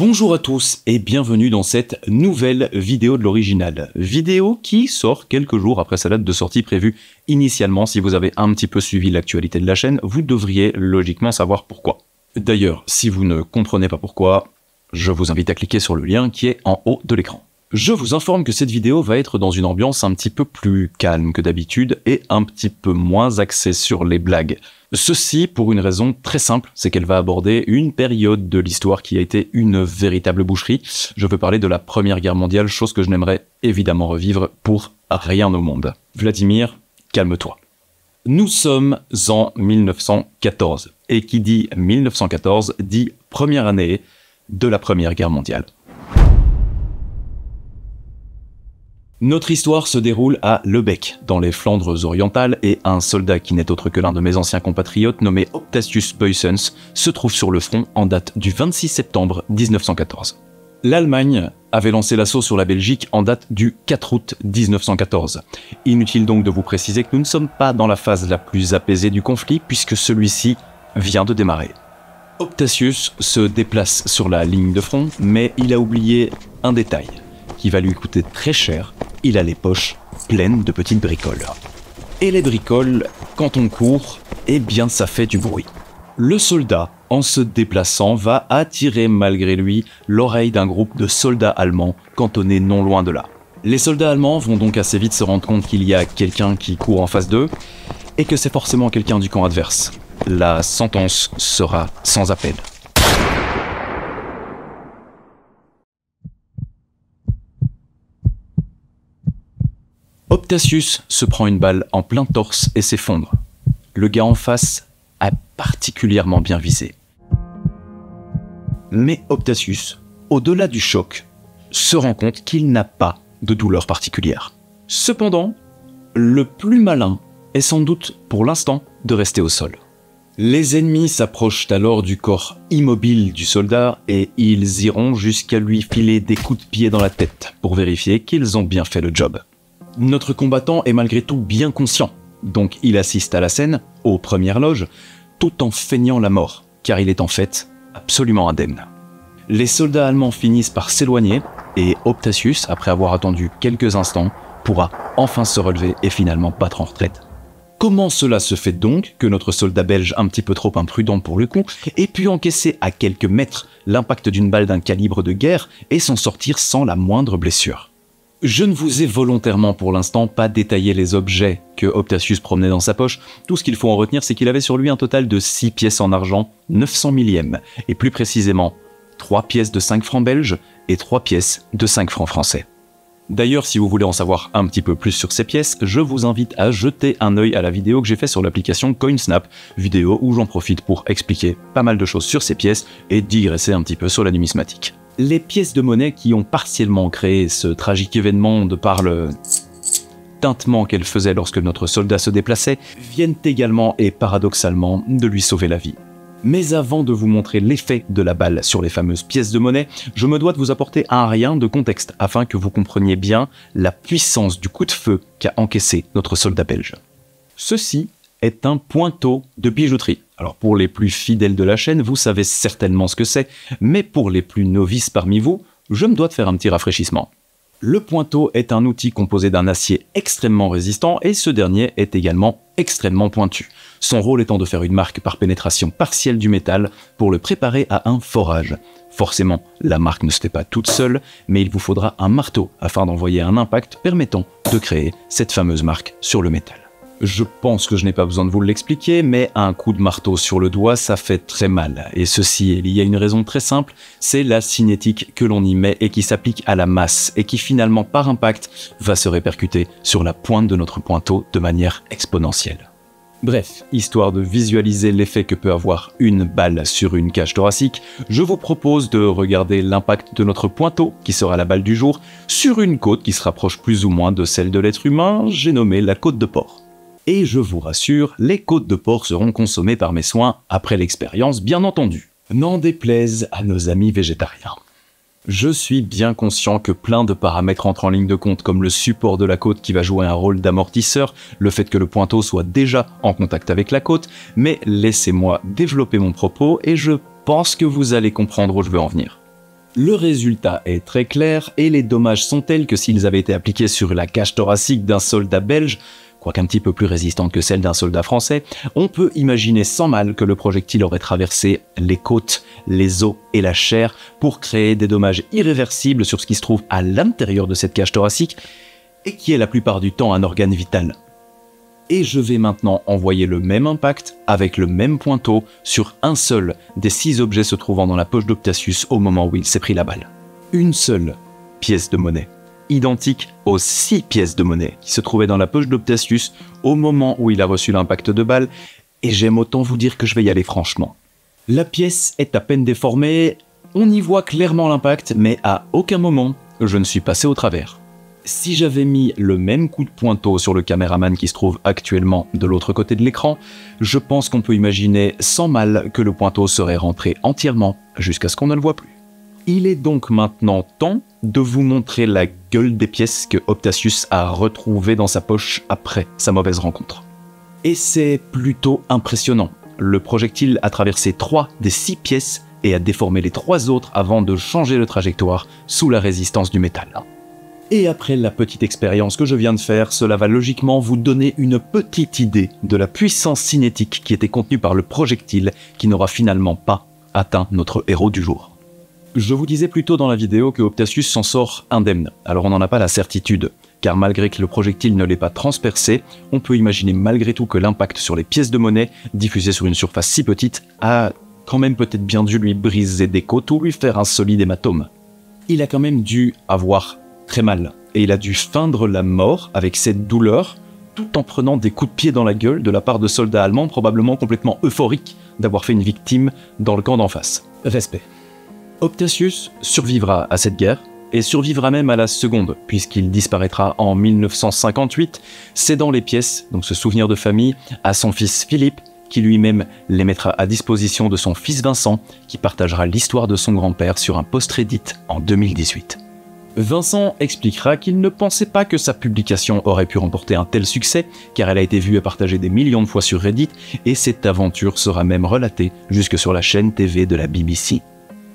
Bonjour à tous et bienvenue dans cette nouvelle vidéo de l'original. Vidéo qui sort quelques jours après sa date de sortie prévue initialement. Si vous avez un petit peu suivi l'actualité de la chaîne, vous devriez logiquement savoir pourquoi. D'ailleurs, si vous ne comprenez pas pourquoi, je vous invite à cliquer sur le lien qui est en haut de l'écran. Je vous informe que cette vidéo va être dans une ambiance un petit peu plus calme que d'habitude et un petit peu moins axée sur les blagues. Ceci pour une raison très simple, c'est qu'elle va aborder une période de l'histoire qui a été une véritable boucherie. Je veux parler de la Première Guerre mondiale, chose que je n'aimerais évidemment revivre pour rien au monde. Vladimir, calme-toi. Nous sommes en 1914, et qui dit 1914 dit première année de la Première Guerre mondiale. Notre histoire se déroule à Lebec, dans les Flandres orientales, et un soldat qui n'est autre que l'un de mes anciens compatriotes, nommé Optasius Boyssens, se trouve sur le front en date du 26 septembre 1914. L'Allemagne avait lancé l'assaut sur la Belgique en date du 4 août 1914. Inutile donc de vous préciser que nous ne sommes pas dans la phase la plus apaisée du conflit, puisque celui-ci vient de démarrer. Optasius se déplace sur la ligne de front, mais il a oublié un détail qui va lui coûter très cher. Il a les poches pleines de petites bricoles. Et les bricoles, quand on court, eh bien ça fait du bruit. Le soldat, en se déplaçant, va attirer malgré lui l'oreille d'un groupe de soldats allemands cantonnés non loin de là. Les soldats allemands vont donc assez vite se rendre compte qu'il y a quelqu'un qui court en face d'eux et que c'est forcément quelqu'un du camp adverse. La sentence sera sans appel. Optasius se prend une balle en plein torse et s'effondre. Le gars en face a particulièrement bien visé. Mais Optasius, au-delà du choc, se rend compte qu'il n'a pas de douleur particulière. Cependant, le plus malin est sans doute pour l'instant de rester au sol. Les ennemis s'approchent alors du corps immobile du soldat et ils iront jusqu'à lui filer des coups de pied dans la tête pour vérifier qu'ils ont bien fait le job. Notre combattant est malgré tout bien conscient, donc il assiste à la scène, aux premières loges, tout en feignant la mort, car il est en fait absolument indemne. Les soldats allemands finissent par s'éloigner, et Optasius, après avoir attendu quelques instants, pourra enfin se relever et finalement battre en retraite. Comment cela se fait donc que notre soldat belge, un petit peu trop imprudent pour le coup, ait pu encaisser à quelques mètres l'impact d'une balle d'un calibre de guerre et s'en sortir sans la moindre blessure ? Je ne vous ai volontairement pour l'instant pas détaillé les objets que Optasius promenait dans sa poche. Tout ce qu'il faut en retenir, c'est qu'il avait sur lui un total de 6 pièces en argent 900 millièmes, et plus précisément 3 pièces de 5 francs belges et 3 pièces de 5 francs français. D'ailleurs, si vous voulez en savoir un petit peu plus sur ces pièces, je vous invite à jeter un œil à la vidéo que j'ai faite sur l'application CoinSnap, vidéo où j'en profite pour expliquer pas mal de choses sur ces pièces et digresser un petit peu sur la numismatique. Les pièces de monnaie qui ont partiellement créé ce tragique événement de par le tintement qu'elles faisaient lorsque notre soldat se déplaçait, viennent également et paradoxalement de lui sauver la vie. Mais avant de vous montrer l'effet de la balle sur les fameuses pièces de monnaie, je me dois de vous apporter un rien de contexte afin que vous compreniez bien la puissance du coup de feu qu'a encaissé notre soldat belge. Ceci est un pointeau de bijouterie. Alors pour les plus fidèles de la chaîne, vous savez certainement ce que c'est, mais pour les plus novices parmi vous, je me dois de faire un petit rafraîchissement. Le pointeau est un outil composé d'un acier extrêmement résistant et ce dernier est également extrêmement pointu. Son rôle étant de faire une marque par pénétration partielle du métal pour le préparer à un forage. Forcément, la marque ne se fait pas toute seule, mais il vous faudra un marteau afin d'envoyer un impact permettant de créer cette fameuse marque sur le métal. Je pense que je n'ai pas besoin de vous l'expliquer, mais un coup de marteau sur le doigt, ça fait très mal. Et ceci est lié à une raison très simple, c'est la cinétique que l'on y met et qui s'applique à la masse, et qui finalement, par impact, va se répercuter sur la pointe de notre pointeau de manière exponentielle. Bref, histoire de visualiser l'effet que peut avoir une balle sur une cage thoracique, je vous propose de regarder l'impact de notre pointeau, qui sera la balle du jour, sur une côte qui se rapproche plus ou moins de celle de l'être humain, j'ai nommé la côte de porc. Et je vous rassure, les côtes de porc seront consommées par mes soins après l'expérience, bien entendu. N'en déplaise à nos amis végétariens. Je suis bien conscient que plein de paramètres entrent en ligne de compte, comme le support de la côte qui va jouer un rôle d'amortisseur, le fait que le pointeau soit déjà en contact avec la côte, mais laissez-moi développer mon propos et je pense que vous allez comprendre où je veux en venir. Le résultat est très clair et les dommages sont tels que s'ils avaient été appliqués sur la cage thoracique d'un soldat belge, quoique un petit peu plus résistante que celle d'un soldat français, on peut imaginer sans mal que le projectile aurait traversé les côtes, les os et la chair pour créer des dommages irréversibles sur ce qui se trouve à l'intérieur de cette cage thoracique et qui est la plupart du temps un organe vital. Et je vais maintenant envoyer le même impact avec le même pointeau sur un seul des 6 objets se trouvant dans la poche d'Optatius au moment où il s'est pris la balle. Une seule pièce de monnaie, identique aux 6 pièces de monnaie qui se trouvaient dans la poche d'Optatius au moment où il a reçu l'impact de balle, et j'aime autant vous dire que je vais y aller franchement. La pièce est à peine déformée, on y voit clairement l'impact, mais à aucun moment je ne suis passé au travers. Si j'avais mis le même coup de pointeau sur le caméraman qui se trouve actuellement de l'autre côté de l'écran, je pense qu'on peut imaginer sans mal que le pointeau serait rentré entièrement jusqu'à ce qu'on ne le voit plus. Il est donc maintenant temps de vous montrer la gueule des pièces que Optatius a retrouvées dans sa poche après sa mauvaise rencontre. Et c'est plutôt impressionnant. Le projectile a traversé 3 des 6 pièces et a déformé les 3 autres avant de changer de trajectoire sous la résistance du métal. Et après la petite expérience que je viens de faire, cela va logiquement vous donner une petite idée de la puissance cinétique qui était contenue par le projectile qui n'aura finalement pas atteint notre héros du jour. Je vous disais plus tôt dans la vidéo que Optatius s'en sort indemne, alors on n'en a pas la certitude, car malgré que le projectile ne l'ait pas transpercé, on peut imaginer malgré tout que l'impact sur les pièces de monnaie, diffusées sur une surface si petite, a quand même peut-être bien dû lui briser des côtes ou lui faire un solide hématome. Il a quand même dû avoir très mal, et il a dû feindre la mort avec cette douleur, tout en prenant des coups de pied dans la gueule de la part de soldats allemands probablement complètement euphoriques d'avoir fait une victime dans le camp d'en face. Respect. Optatius survivra à cette guerre, et survivra même à la seconde, puisqu'il disparaîtra en 1958, cédant les pièces, donc ce souvenir de famille, à son fils Philippe, qui lui-même les mettra à disposition de son fils Vincent, qui partagera l'histoire de son grand-père sur un post-Reddit en 2018. Vincent expliquera qu'il ne pensait pas que sa publication aurait pu remporter un tel succès, car elle a été vue et partagée des millions de fois sur Reddit, et cette aventure sera même relatée jusque sur la chaîne TV de la BBC.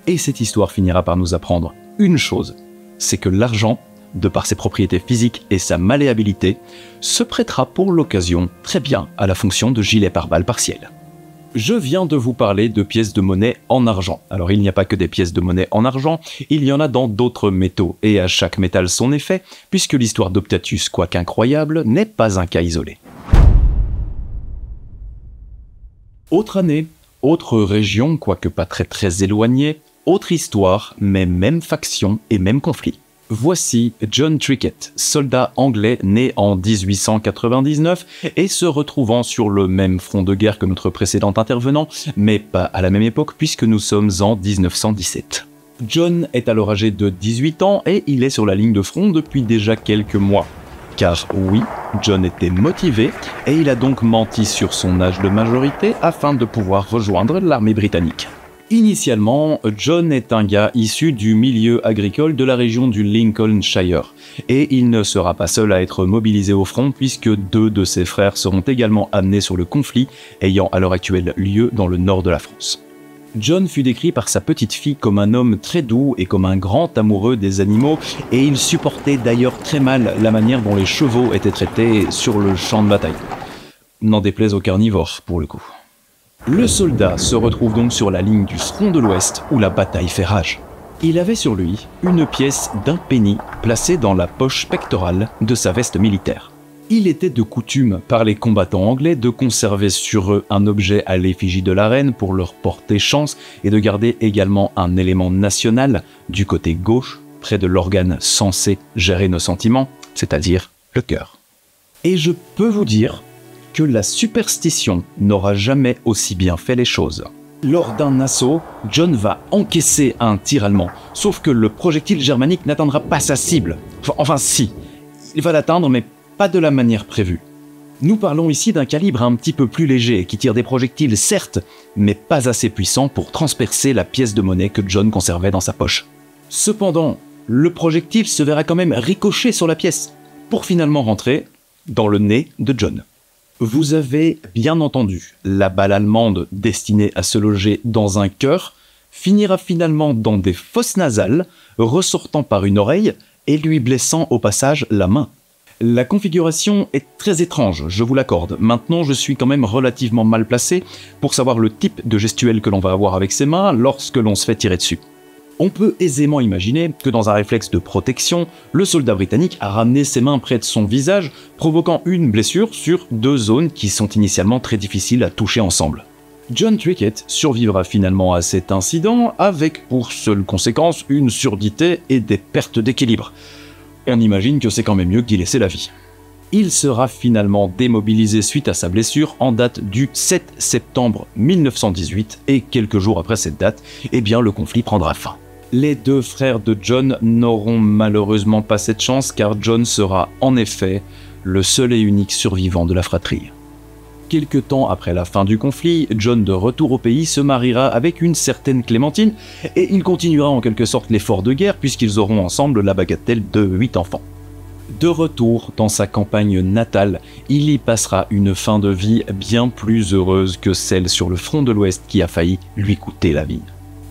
Et cette histoire finira par nous apprendre une chose, c'est que l'argent, de par ses propriétés physiques et sa malléabilité, se prêtera pour l'occasion très bien à la fonction de gilet pare-balles partiel. Je viens de vous parler de pièces de monnaie en argent. Alors il n'y a pas que des pièces de monnaie en argent, il y en a dans d'autres métaux, et à chaque métal son effet, puisque l'histoire d'Optatius, quoique incroyable, n'est pas un cas isolé. Autre année, autre région, quoique pas très éloignée, autre histoire, mais même faction et même conflit. Voici John Trickett, soldat anglais né en 1899 et se retrouvant sur le même front de guerre que notre précédent intervenant, mais pas à la même époque puisque nous sommes en 1917. John est alors âgé de 18 ans et il est sur la ligne de front depuis déjà quelques mois. Car oui, John était motivé et il a donc menti sur son âge de majorité afin de pouvoir rejoindre l'armée britannique. Initialement, John est un gars issu du milieu agricole de la région du Lincolnshire, et il ne sera pas seul à être mobilisé au front puisque 2 de ses frères seront également amenés sur le conflit ayant à l'heure actuelle lieu dans le nord de la France. John fut décrit par sa petite fille comme un homme très doux et comme un grand amoureux des animaux, et il supportait d'ailleurs très mal la manière dont les chevaux étaient traités sur le champ de bataille. N'en déplaise aux carnivores, pour le coup. Le soldat se retrouve donc sur la ligne du front de l'Ouest où la bataille fait rage. Il avait sur lui une pièce d'un penny placée dans la poche pectorale de sa veste militaire. Il était de coutume par les combattants anglais de conserver sur eux un objet à l'effigie de la reine pour leur porter chance et de garder également un élément national du côté gauche près de l'organe censé gérer nos sentiments, c'est-à-dire le cœur. Et je peux vous dire que la superstition n'aura jamais aussi bien fait les choses. Lors d'un assaut, John va encaisser un tir allemand, sauf que le projectile germanique n'atteindra pas sa cible. Enfin si, il va l'atteindre mais pas de la manière prévue. Nous parlons ici d'un calibre un petit peu plus léger, qui tire des projectiles certes, mais pas assez puissants pour transpercer la pièce de monnaie que John conservait dans sa poche. Cependant, le projectile se verra quand même ricocher sur la pièce, pour finalement rentrer dans le nez de John. Vous avez bien entendu la balle allemande destinée à se loger dans un cœur finira finalement dans des fosses nasales, ressortant par une oreille et lui blessant au passage la main. La configuration est très étrange, je vous l'accorde. Maintenant, je suis quand même relativement mal placé pour savoir le type de gestuelle que l'on va avoir avec ses mains lorsque l'on se fait tirer dessus. On peut aisément imaginer que dans un réflexe de protection, le soldat britannique a ramené ses mains près de son visage, provoquant une blessure sur deux zones qui sont initialement très difficiles à toucher ensemble. John Trickett survivra finalement à cet incident avec pour seule conséquence une surdité et des pertes d'équilibre. On imagine que c'est quand même mieux d'y laisser la vie. Il sera finalement démobilisé suite à sa blessure en date du 7 septembre 1918 et quelques jours après cette date, le conflit prendra fin. Les deux frères de John n'auront malheureusement pas cette chance car John sera en effet le seul et unique survivant de la fratrie. Quelque temps après la fin du conflit, John, de retour au pays, se mariera avec une certaine Clémentine et il continuera en quelque sorte l'effort de guerre puisqu'ils auront ensemble la bagatelle de 8 enfants. De retour dans sa campagne natale, il y passera une fin de vie bien plus heureuse que celle sur le front de l'Ouest qui a failli lui coûter la vie.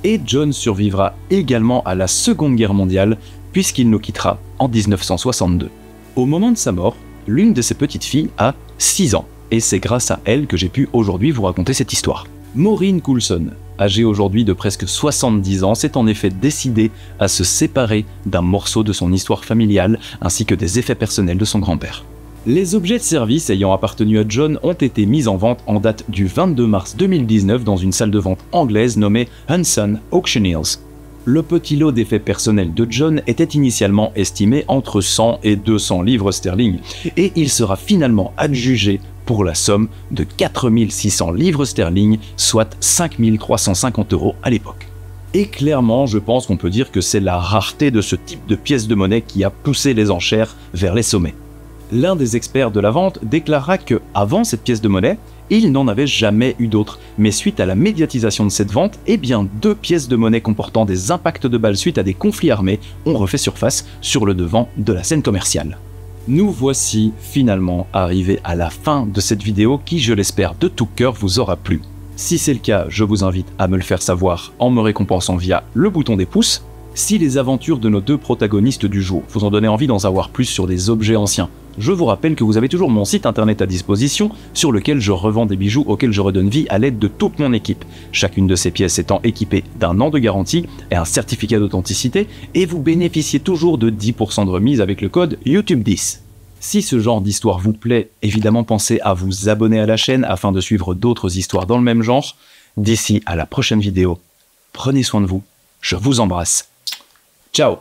Et John survivra également à la Seconde Guerre mondiale puisqu'il nous quittera en 1962. Au moment de sa mort, l'une de ses petites filles a 6 ans. Et c'est grâce à elle que j'ai pu aujourd'hui vous raconter cette histoire. Maureen Coulson, âgée aujourd'hui de presque 70 ans, s'est en effet décidée à se séparer d'un morceau de son histoire familiale ainsi que des effets personnels de son grand-père. Les objets de service ayant appartenu à John ont été mis en vente en date du 22 mars 2019 dans une salle de vente anglaise nommée Hanson Auctioneers. Le petit lot d'effets personnels de John était initialement estimé entre 100 et 200 livres sterling et il sera finalement adjugé pour la somme de 4600 livres sterling, soit 5350 € à l'époque. Et clairement, je pense qu'on peut dire que c'est la rareté de ce type de pièces de monnaie qui a poussé les enchères vers les sommets. L'un des experts de la vente déclara que, avant cette pièce de monnaie, il n'en avait jamais eu d'autres, mais suite à la médiatisation de cette vente, 2 pièces de monnaie comportant des impacts de balles suite à des conflits armés ont refait surface sur le devant de la scène commerciale. Nous voici finalement arrivés à la fin de cette vidéo qui, je l'espère de tout cœur, vous aura plu. Si c'est le cas, je vous invite à me le faire savoir en me récompensant via le bouton des pouces. Si les aventures de nos deux protagonistes du jour vous ont donné envie d'en savoir plus sur des objets anciens, je vous rappelle que vous avez toujours mon site internet à disposition sur lequel je revends des bijoux auxquels je redonne vie à l'aide de toute mon équipe. Chacune de ces pièces étant équipée d'1 an de garantie et un certificat d'authenticité et vous bénéficiez toujours de 10% de remise avec le code YouTube10. Si ce genre d'histoire vous plaît, évidemment pensez à vous abonner à la chaîne afin de suivre d'autres histoires dans le même genre. D'ici à la prochaine vidéo, prenez soin de vous, je vous embrasse. Ciao!